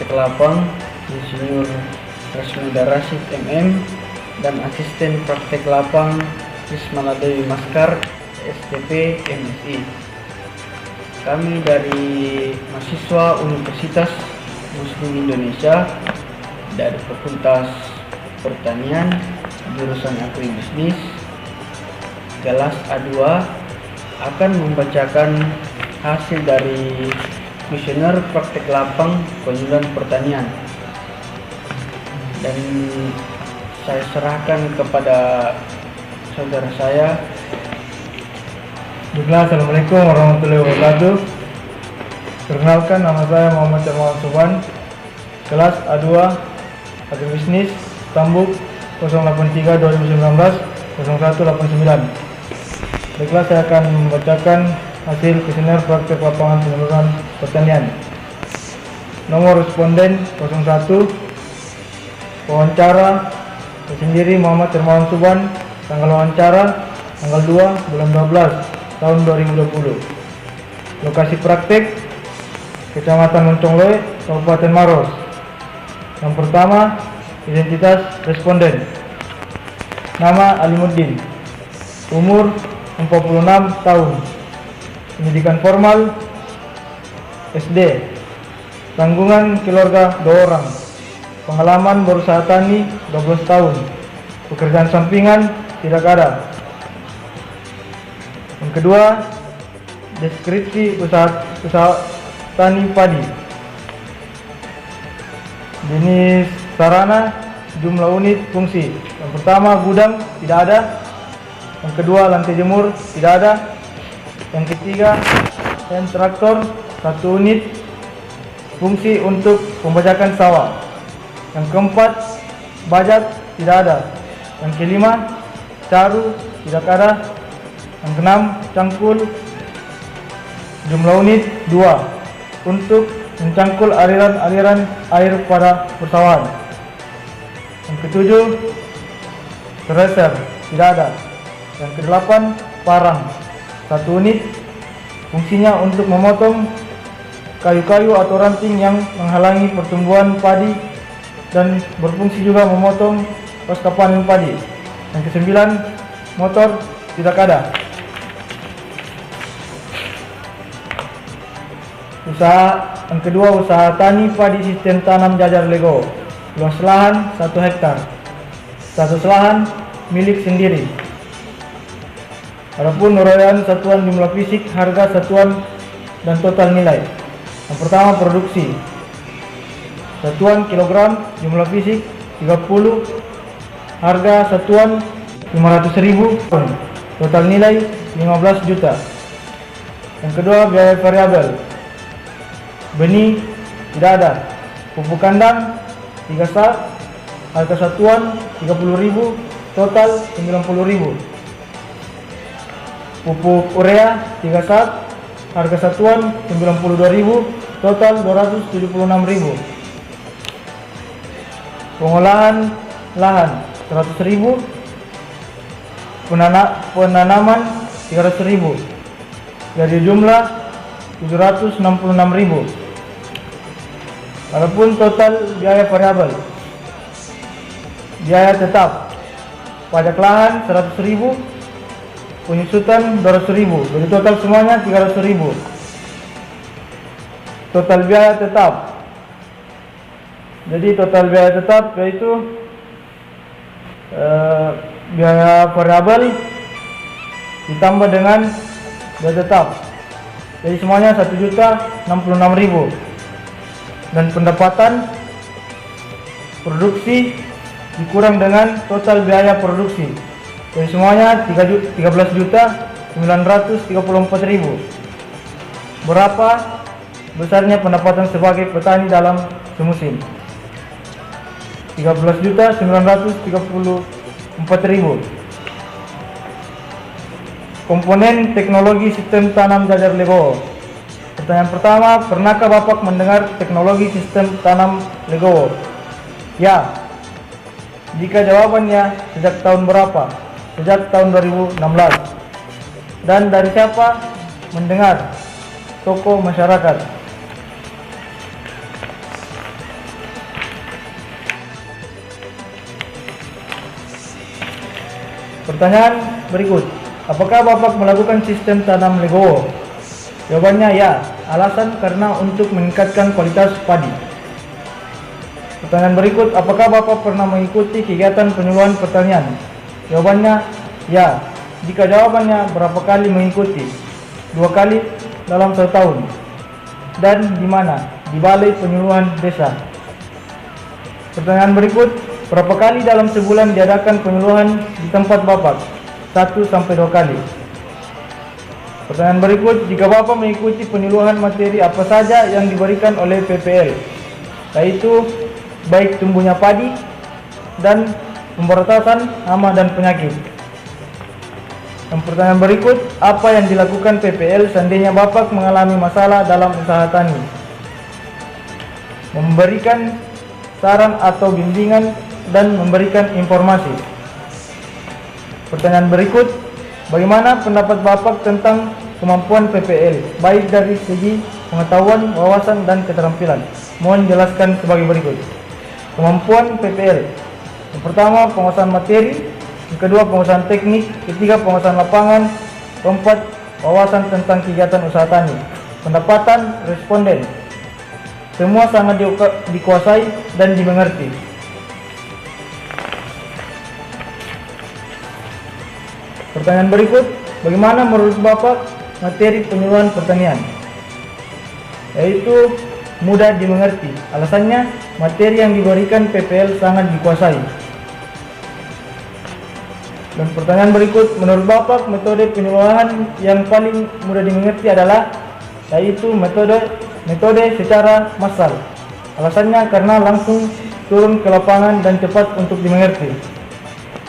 praktek lapang Insinyur Rasmida Rashid MM dan asisten praktek lapang Rismala Dewi Maskar STP MSI. Kami dari mahasiswa Universitas Muslim Indonesia dari Fakultas Pertanian jurusan Agribisnis kelas A2 akan membacakan hasil dari kuesioner praktek lapang konsulen pertanian, dan saya serahkan kepada saudara saya. Assalamualaikum warahmatullahi wabarakatuh. Perkenalkan, nama saya Muhammad Hermawan Subhan, kelas A2 Agribisnis Tambuk 083 2019 0189. Baiklah, saya akan membacakan hasil kuesioner praktek lapangan penyaluran pertanian. Nomor responden 01. Wawancara saya sendiri Muhammad Hermawan Subhan. Tanggal wawancara tanggal 2 bulan 12 tahun 2020. Lokasi praktek Kecamatan Moncongloe, Kabupaten Maros. Yang pertama, identitas responden. Nama Alimuddin, umur 46 tahun, pendidikan formal SD, tanggungan keluarga 2 orang, pengalaman berusaha tani 12 tahun, pekerjaan sampingan tidak ada. Yang kedua, deskripsi usaha tani padi. Jenis sarana, jumlah unit, fungsi. Yang pertama, gudang tidak ada. Yang kedua, lantai jemur tidak ada. Yang ketiga, hand traktor 1 unit, fungsi untuk pembajakan sawah. Yang keempat, bajak tidak ada. Yang kelima, caru tidak ada. Yang keenam, cangkul, jumlah unit 2, untuk mencangkul aliran-aliran air pada persawahan. Yang ketujuh, thresher tidak ada. Yang kedelapan, parang 1 unit, fungsinya untuk memotong kayu-kayu atau ranting yang menghalangi pertumbuhan padi dan berfungsi juga memotong pasca panen padi. Yang kesembilan, motor tidak ada. Yang kedua, usaha tani padi sistem tanam jajar lego. Luas lahan 1 hektar. Status lahan milik sendiri. Adapun uraian satuan jumlah fisik, harga satuan, dan total nilai. Yang pertama, produksi. Satuan kilogram, jumlah fisik 30, harga satuan 500.000, total nilai 15 juta. Yang kedua, biaya variabel. Benih tidak ada. Pupuk kandang 3 sak, harga satuan 30.000, total 90.000. Pupuk urea 3 sak, harga satuan 92.000, total 276.000. Pengolahan lahan 100.000, penanaman 300.000, jadi jumlah 766.000. Adapun total biaya variabel. Biaya tetap, pajak lahan 100.000, penyusutan 200.000, jadi total semuanya 300.000. Total biaya tetap. Jadi total biaya tetap yaitu biaya variabel ditambah dengan biaya tetap. Jadi semuanya 1.066.000. Dan pendapatan produksi dikurang dengan total biaya produksi. Jadi semuanya 13.934.000. Berapa besarnya pendapatan sebagai petani dalam semusim? 13.934.000. Komponen teknologi sistem tanam jajar Lego. Pertanyaan pertama, pernahkah Bapak mendengar teknologi sistem tanam Lego? Ya. Jika jawabannya sejak tahun berapa? Sejak tahun 2016. Dan dari siapa? Mendengar. Tokoh masyarakat. Pertanyaan berikut, apakah Bapak melakukan sistem tanam legowo? Jawabannya ya. Alasan karena untuk meningkatkan kualitas padi. Pertanyaan berikut, apakah Bapak pernah mengikuti kegiatan penyuluhan pertanian? Jawabannya ya. Jika jawabannya, berapa kali mengikuti? 2 kali dalam 1 tahun. Dan di mana? Di Balai Penyuluhan Desa. Pertanyaan berikut, berapa kali dalam sebulan diadakan penyuluhan di tempat Bapak? 1-2 kali. Pertanyaan berikut, jika Bapak mengikuti penyuluhan, materi apa saja yang diberikan oleh PPL? Yaitu baik tumbuhnya padi dan pemberantasan hama dan penyakit. Dan pertanyaan berikut, apa yang dilakukan PPL seandainya Bapak mengalami masalah dalam usaha tani? Memberikan saran atau bimbingan dan memberikan informasi. Pertanyaan berikut, bagaimana pendapat Bapak tentang kemampuan PPL, baik dari segi pengetahuan, wawasan, dan keterampilan? Mohon jelaskan sebagai berikut. Kemampuan PPL. Yang pertama, penguasaan materi. Yang kedua, penguasaan teknik. Ketiga, penguasaan lapangan. Keempat, wawasan tentang kegiatan usaha tani. Pendapatan responden. Semua sangat dikuasai dan dimengerti. Pertanyaan berikut, bagaimana menurut Bapak materi penyuluhan pertanian? Yaitu mudah dimengerti. Alasannya, materi yang diberikan PPL sangat dikuasai. Dan pertanyaan berikut, menurut Bapak metode penyuluhan yang paling mudah dimengerti adalah yaitu metode secara massal. Alasannya karena langsung turun ke lapangan dan cepat untuk dimengerti.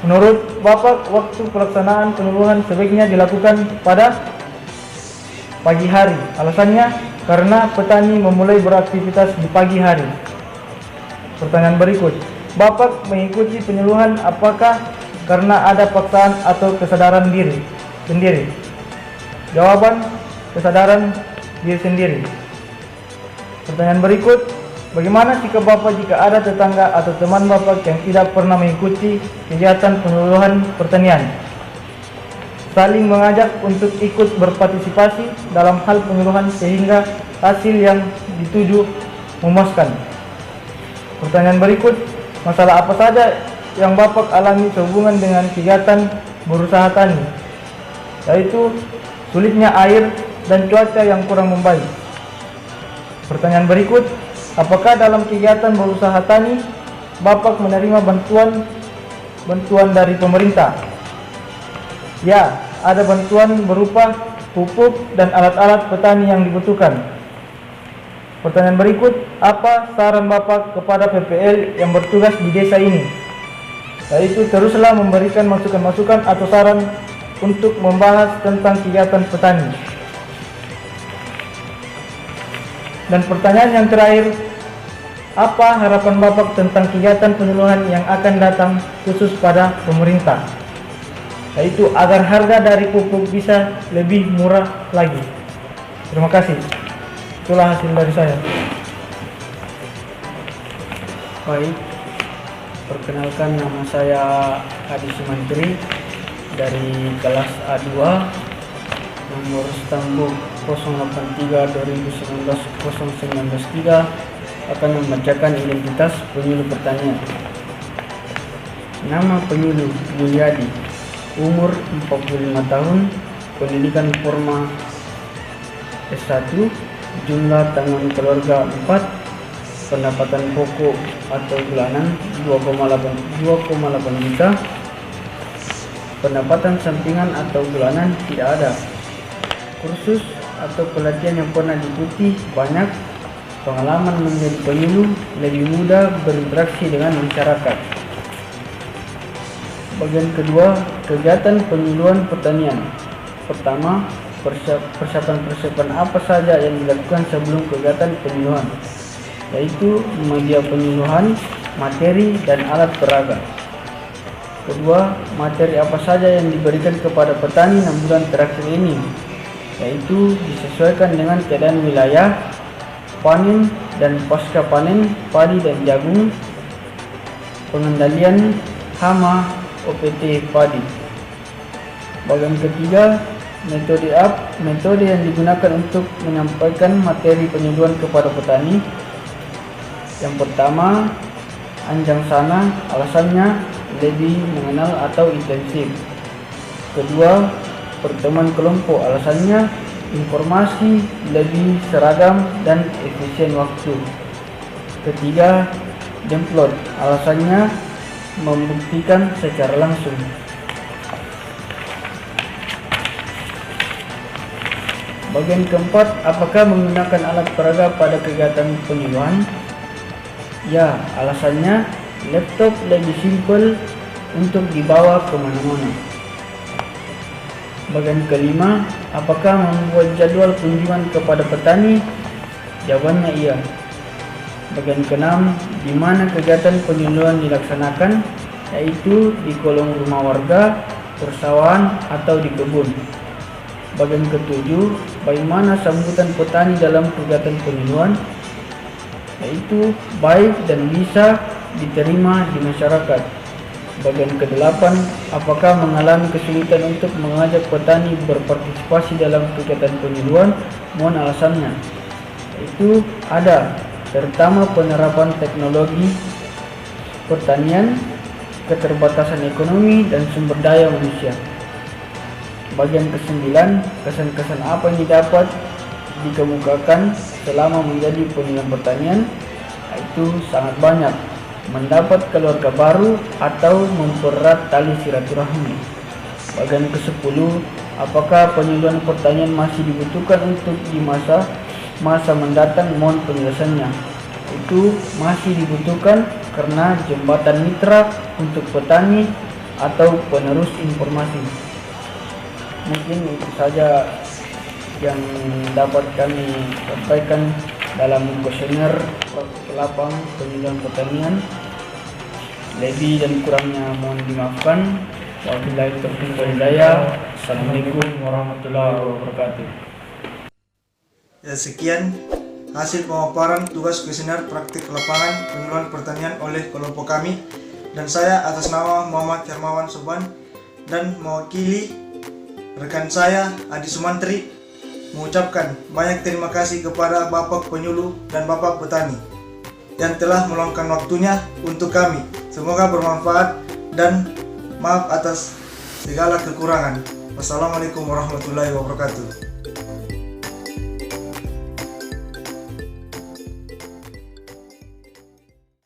Menurut Bapak, waktu pelaksanaan penyuluhan sebaiknya dilakukan pada pagi hari. Alasannya karena petani memulai beraktivitas di pagi hari. Pertanyaan berikut, Bapak mengikuti penyuluhan apakah karena ada paksaan atau kesadaran diri sendiri? Jawaban, kesadaran diri sendiri. Pertanyaan berikut, bagaimana sikap Bapak jika ada tetangga atau teman Bapak yang tidak pernah mengikuti kegiatan penyuluhan pertanian? Saling mengajak untuk ikut berpartisipasi dalam hal penyuluhan sehingga hasil yang dituju memuaskan. Pertanyaan berikut, masalah apa saja yang Bapak alami sehubungan dengan kegiatan berusaha tani? Yaitu sulitnya air dan cuaca yang kurang membaik. Pertanyaan berikut, apakah dalam kegiatan berusaha tani Bapak menerima bantuan dari pemerintah? Ya, ada bantuan berupa pupuk dan alat-alat petani yang dibutuhkan. Pertanyaan berikut, apa saran Bapak kepada PPL yang bertugas di desa ini? Yaitu teruslah memberikan masukan-masukan atau saran untuk membahas tentang kegiatan petani. Dan pertanyaan yang terakhir, apa harapan Bapak tentang kegiatan penyuluhan yang akan datang khusus pada pemerintah? Yaitu agar harga dari pupuk bisa lebih murah lagi. Terima kasih. Itulah hasil dari saya. Baik, perkenalkan, nama saya Adi Sumantri dari kelas A2, nomor stambuk 083-2019-0993, akan membacakan identitas penyuluh pertanian. Nama penyuluh Mulyadi, umur 45 tahun, pendidikan formal S1, jumlah tanggungan keluarga 4, pendapatan pokok atau bulanan 2,8 juta, pendapatan sampingan atau bulanan tidak ada, kursus atau pelatihan yang pernah diikuti banyak, pengalaman menjadi penyuluh, lebih mudah berinteraksi dengan masyarakat. Bagian kedua, kegiatan penyuluhan pertanian. Pertama, persiapan apa saja yang dilakukan sebelum kegiatan penyuluhan, yaitu media penyuluhan, materi, dan alat peraga. Kedua, materi apa saja yang diberikan kepada petani 6 bulan terakhir ini, yaitu disesuaikan dengan keadaan wilayah, panen dan pasca panen padi dan jagung, pengendalian hama OPT padi. Bagian ketiga, metode yang digunakan untuk menyampaikan materi penyuluhan kepada petani. Yang pertama, anjang sana, alasannya lebih mengenal atau intensif. Kedua, pertemuan kelompok, alasannya informasi lebih seragam dan efisien waktu. Ketiga, demplot, alasannya membuktikan secara langsung. Bagian keempat, apakah menggunakan alat peraga pada kegiatan penyuluhan? Ya, alasannya laptop lebih simpel untuk dibawa kemana-mana. Bagian kelima, apakah membuat jadwal kunjungan kepada petani? Jawabannya iya. Bagian keenam, di mana kegiatan penyuluhan dilaksanakan, yaitu di kolong rumah warga, persawahan, atau di kebun. Bagian ketujuh, bagaimana sambutan petani dalam kegiatan penyuluhan, yaitu baik dan bisa diterima di masyarakat. Bagian kedelapan, apakah mengalami kesulitan untuk mengajak petani berpartisipasi dalam kegiatan penyuluhan? Mohon alasannya. Itu ada, terutama penerapan teknologi pertanian, keterbatasan ekonomi, dan sumber daya manusia. Bagian kesembilan, kesan-kesan apa yang didapat dikemukakan selama menjadi penyuluhan pertanian? Itu sangat banyak. Mendapat keluarga baru atau mempererat tali silaturahmi. Bagian ke-10, apakah penyuluhan pertanian masih dibutuhkan untuk di masa mendatang? Mohon penjelasannya. Itu masih dibutuhkan karena jembatan mitra untuk petani atau penerus informasi. Mungkin itu saja yang dapat kami sampaikan dalam kuesioner praktik lapang penyuluhan pertanian. Lebih dan kurangnya mohon dimaafkan. Wabillahi taufiq wal hidayah. Assalamualaikum warahmatullahi wabarakatuh. Ya, sekian hasil pemaparan tugas kuesioner praktik lapangan penyuluhan pertanian oleh kelompok kami, dan saya atas nama Muhammad Hermawan Soban dan mewakili rekan saya Adi Sumantri mengucapkan banyak terima kasih kepada Bapak Penyuluh dan Bapak Petani yang telah meluangkan waktunya untuk kami. Semoga bermanfaat dan maaf atas segala kekurangan. Wassalamualaikum warahmatullahi wabarakatuh.